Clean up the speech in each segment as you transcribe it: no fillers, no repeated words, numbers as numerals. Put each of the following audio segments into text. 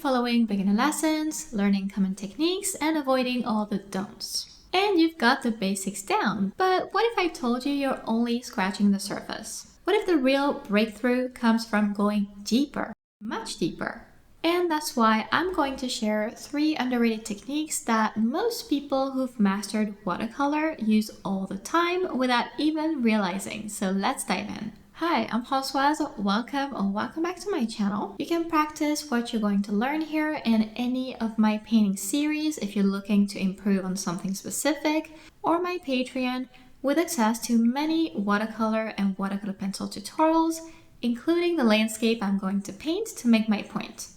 following beginner lessons, learning common techniques, and avoiding all the don'ts. And you've got the basics down, but what if I told you you're only scratching the surface? What if the real breakthrough comes from going deeper, much deeper? And that's why I'm going to share 3 underrated techniques that most people who've mastered watercolor use all the time without even realizing. So let's dive in. Hi, I'm Françoise. Welcome back to my channel. You can practice what you're going to learn here in any of my painting series if you're looking to improve on something specific, or my Patreon with access to many watercolor and watercolor pencil tutorials, including the landscape I'm going to paint to make my point.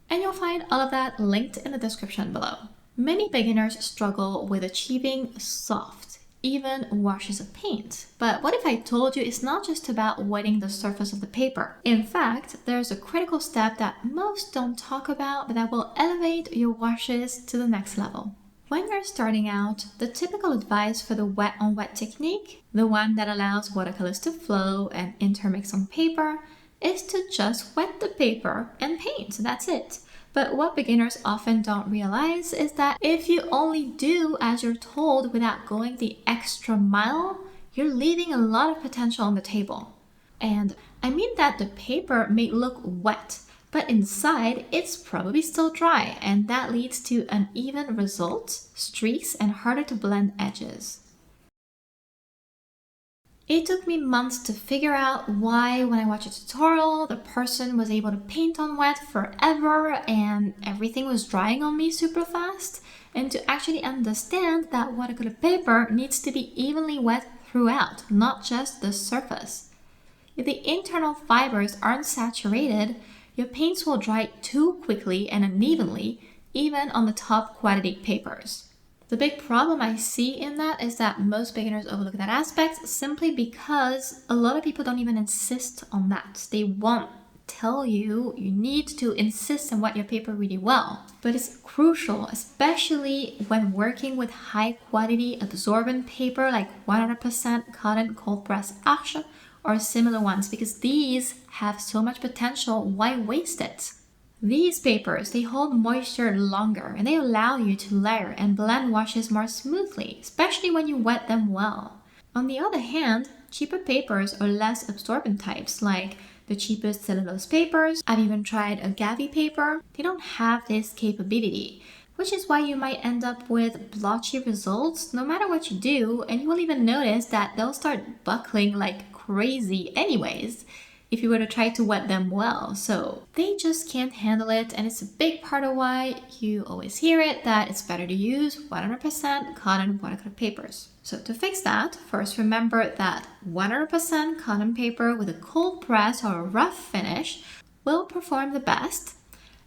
And you'll find all of that linked in the description below. Many beginners struggle with achieving soft, even washes of paint. But what if I told you it's not just about wetting the surface of the paper? In fact, there's a critical step that most don't talk about, but that will elevate your washes to the next level. When you're starting out, the typical advice for the wet on wet technique, the one that allows watercolors to flow and intermix on paper, is to just wet the paper and paint. That's it. But what beginners often don't realize is that if you only do as you're told without going the extra mile, you're leaving a lot of potential on the table. And I mean that the paper may look wet, but inside it's probably still dry, and that leads to uneven results, streaks, and harder to blend edges. It took me months to figure out why, when I watched a tutorial, the person was able to paint on wet forever and everything was drying on me super fast, and to actually understand that watercolor paper needs to be evenly wet throughout, not just the surface. If the internal fibers aren't saturated, your paints will dry too quickly and unevenly, even on the top quality papers. The big problem I see in that is that most beginners overlook that aspect simply because a lot of people don't even insist on that. They won't tell you you need to insist and wet your paper really well. But it's crucial, especially when working with high quality absorbent paper like 100% cotton cold press arch or similar ones, because these have so much potential. Why waste it? These papers, they hold moisture longer and they allow you to layer and blend washes more smoothly, especially when you wet them well. On the other hand, cheaper papers or less absorbent types, like the cheapest cellulose papers, I've even tried agave paper, they don't have this capability, which is why you might end up with blotchy results no matter what you do, and you will even notice that they'll start buckling like crazy anyways if you were to try to wet them well. So they just can't handle it, and it's a big part of why you always hear it that it's better to use 100% cotton watercolor papers. So to fix that, first remember that 100% cotton paper with a cold press or a rough finish will perform the best.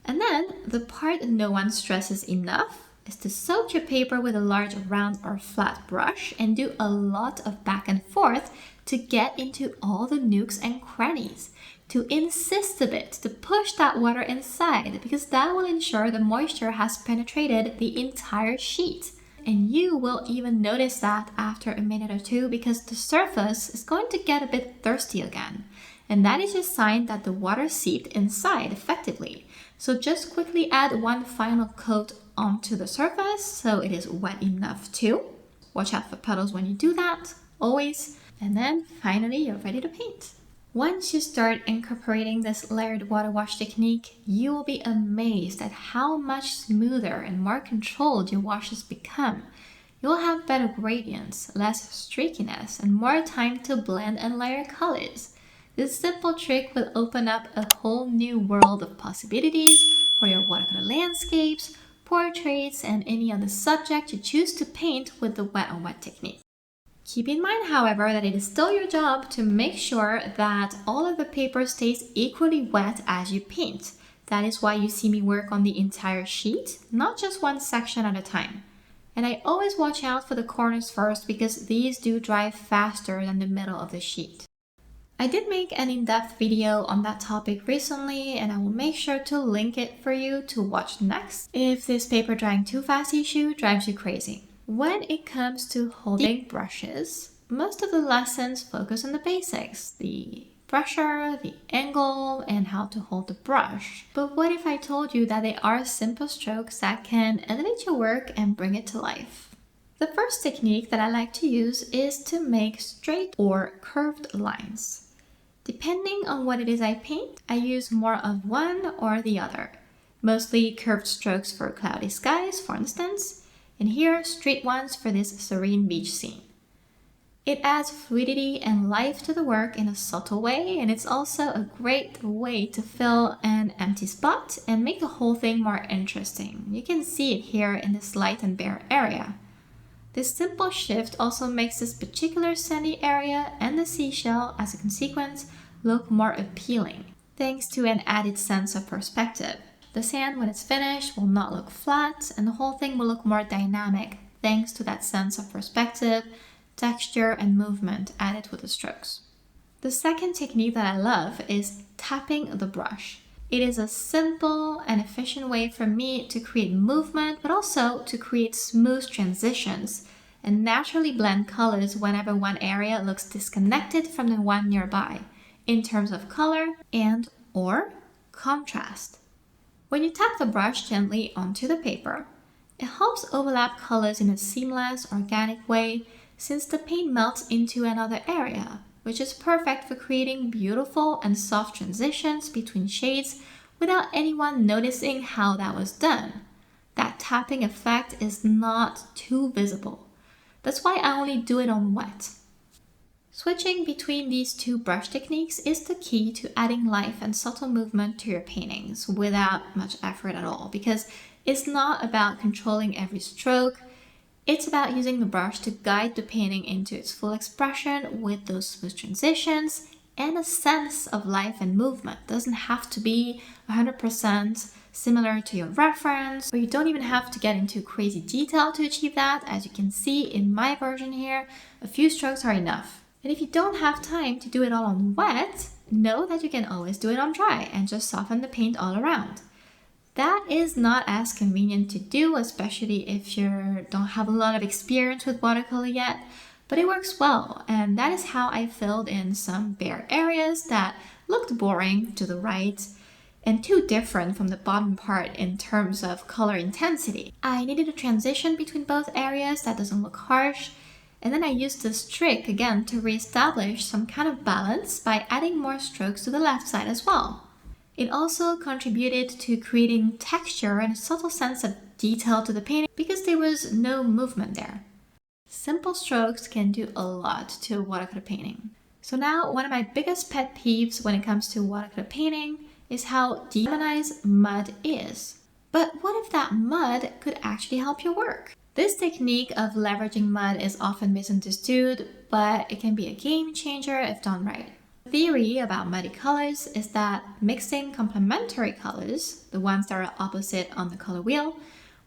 And then the part no one stresses enough is to soak your paper with a large round or flat brush and do a lot of back and forth to get into all the nooks and crannies, to insist a bit, to push that water inside, because that will ensure the moisture has penetrated the entire sheet. And you will even notice that after a minute or two, because the surface is going to get a bit thirsty again. And that is a sign that the water seeped inside effectively. So just quickly add one final coat onto the surface so it is wet enough too. Watch out for puddles when you do that, always. And then finally you're ready to paint. Once you start incorporating this layered water wash technique, you will be amazed at how much smoother and more controlled your washes become. You'll have better gradients, less streakiness, and more time to blend and layer colors. This simple trick will open up a whole new world of possibilities for your watercolor landscapes, portraits, and any other subject you choose to paint with the wet on wet technique. Keep in mind, however, that it is still your job to make sure that all of the paper stays equally wet as you paint. That is why you see me work on the entire sheet, not just one section at a time. And I always watch out for the corners first because these do dry faster than the middle of the sheet. I did make an in-depth video on that topic recently, and I will make sure to link it for you to watch next if this paper drying too fast issue drives you crazy. When it comes to holding brushes, most of the lessons focus on the basics, the pressure, the angle, and how to hold the brush. But what if I told you that they are simple strokes that can elevate your work and bring it to life? The first technique that I like to use is to make straight or curved lines. Depending on what it is I paint, I use more of one or the other. Mostly curved strokes for cloudy skies, for instance, and here straight ones for this serene beach scene. It adds fluidity and life to the work in a subtle way, and it's also a great way to fill an empty spot and make the whole thing more interesting. You can see it here in this light and bare area. This simple shift also makes this particular sandy area and the seashell, as a consequence, look more appealing, thanks to an added sense of perspective. The sand, when it's finished, will not look flat, and the whole thing will look more dynamic, thanks to that sense of perspective, texture, and movement added with the strokes. The second technique that I love is tapping the brush. It is a simple and efficient way for me to create movement, but also to create smooth transitions and naturally blend colors whenever one area looks disconnected from the one nearby, in terms of color and or contrast. When you tap the brush gently onto the paper, it helps overlap colors in a seamless, organic way, since the paint melts into another area, which is perfect for creating beautiful and soft transitions between shades without anyone noticing how that was done. That tapping effect is not too visible. That's why I only do it on wet. Switching between these two brush techniques is the key to adding life and subtle movement to your paintings without much effort at all, because it's not about controlling every stroke. It's about using the brush to guide the painting into its full expression with those smooth transitions and a sense of life and movement. It doesn't have to be 100% similar to your reference, or you don't even have to get into crazy detail to achieve that. As you can see in my version here, a few strokes are enough. And if you don't have time to do it all on wet, know that you can always do it on dry and just soften the paint all around. That is not as convenient to do, especially if you don't have a lot of experience with watercolor yet, but it works well, and that is how I filled in some bare areas that looked boring to the right and too different from the bottom part in terms of color intensity. I needed a transition between both areas that doesn't look harsh, and then I used this trick again to reestablish some kind of balance by adding more strokes to the left side as well. It also contributed to creating texture and a subtle sense of detail to the painting because there was no movement there. Simple strokes can do a lot to a watercolor painting. So now, one of my biggest pet peeves when it comes to watercolor painting is how demonized mud is. But what if that mud could actually help your work? This technique of leveraging mud is often misunderstood, but it can be a game changer if done right. The theory about muddy colors is that mixing complementary colors, the ones that are opposite on the color wheel,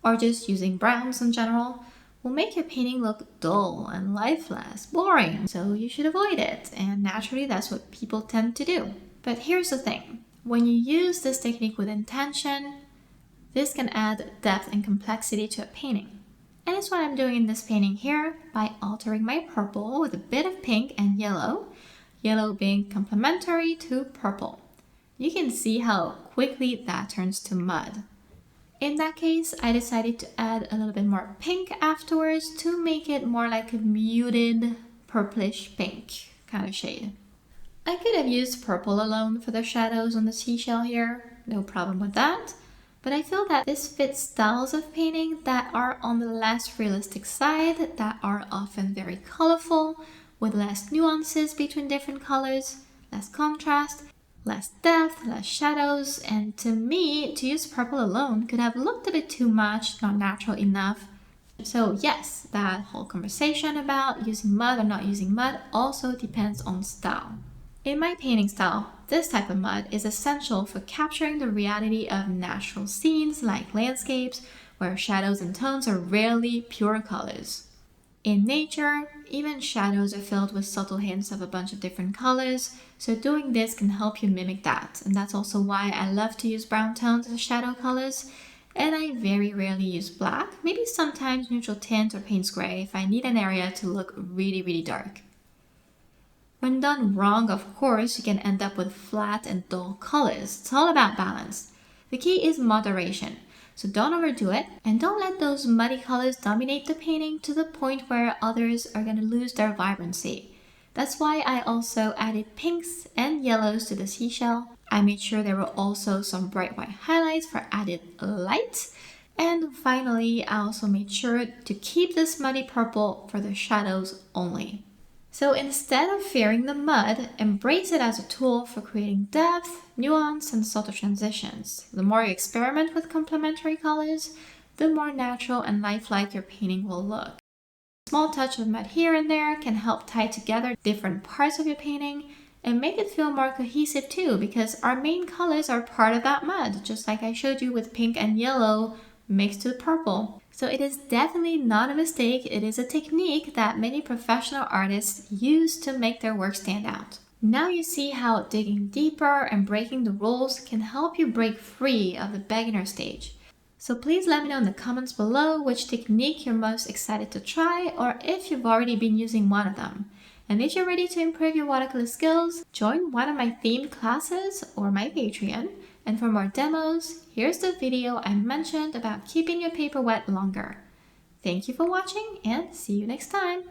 or just using browns in general, will make your painting look dull and lifeless, boring, so you should avoid it, and naturally that's what people tend to do. But here's the thing, when you use this technique with intention, this can add depth and complexity to a painting. And it's what I'm doing in this painting here by altering my purple with a bit of pink and yellow being complementary to purple. You can see how quickly that turns to mud. In that case, I decided to add a little bit more pink afterwards to make it more like a muted purplish pink kind of shade. I could have used purple alone for the shadows on the seashell here, no problem with that. But I feel that this fits styles of painting that are on the less realistic side, that are often very colorful, with less nuances between different colors, less contrast, less depth, less shadows, and to me, to use purple alone could have looked a bit too much, not natural enough. So yes, that whole conversation about using mud or not using mud also depends on style. In my painting style, this type of mud is essential for capturing the reality of natural scenes like landscapes, where shadows and tones are rarely pure colors. In nature, even shadows are filled with subtle hints of a bunch of different colors, so doing this can help you mimic that. And that's also why I love to use brown tones as shadow colors, and I very rarely use black, maybe sometimes neutral tint or Payne's gray if I need an area to look really, really dark. When done wrong, of course, you can end up with flat and dull colors. It's all about balance. The key is moderation. So don't overdo it, and don't let those muddy colors dominate the painting to the point where others are going to lose their vibrancy. That's why I also added pinks and yellows to the seashell. I made sure there were also some bright white highlights for added light. And finally, I also made sure to keep this muddy purple for the shadows only. So instead of fearing the mud, embrace it as a tool for creating depth, nuance, and subtle transitions. The more you experiment with complementary colors, the more natural and lifelike your painting will look. A small touch of mud here and there can help tie together different parts of your painting and make it feel more cohesive too, because our main colors are part of that mud, just like I showed you with pink and yellow mixed with purple. So it is definitely not a mistake. It is a technique that many professional artists use to make their work stand out. Now you see how digging deeper and breaking the rules can help you break free of the beginner stage. So please let me know in the comments below which technique you're most excited to try, or if you've already been using one of them. And if you're ready to improve your watercolor skills, join one of my themed classes or my Patreon. And for more demos, here's the video I mentioned about keeping your paper wet longer. Thank you for watching and see you next time!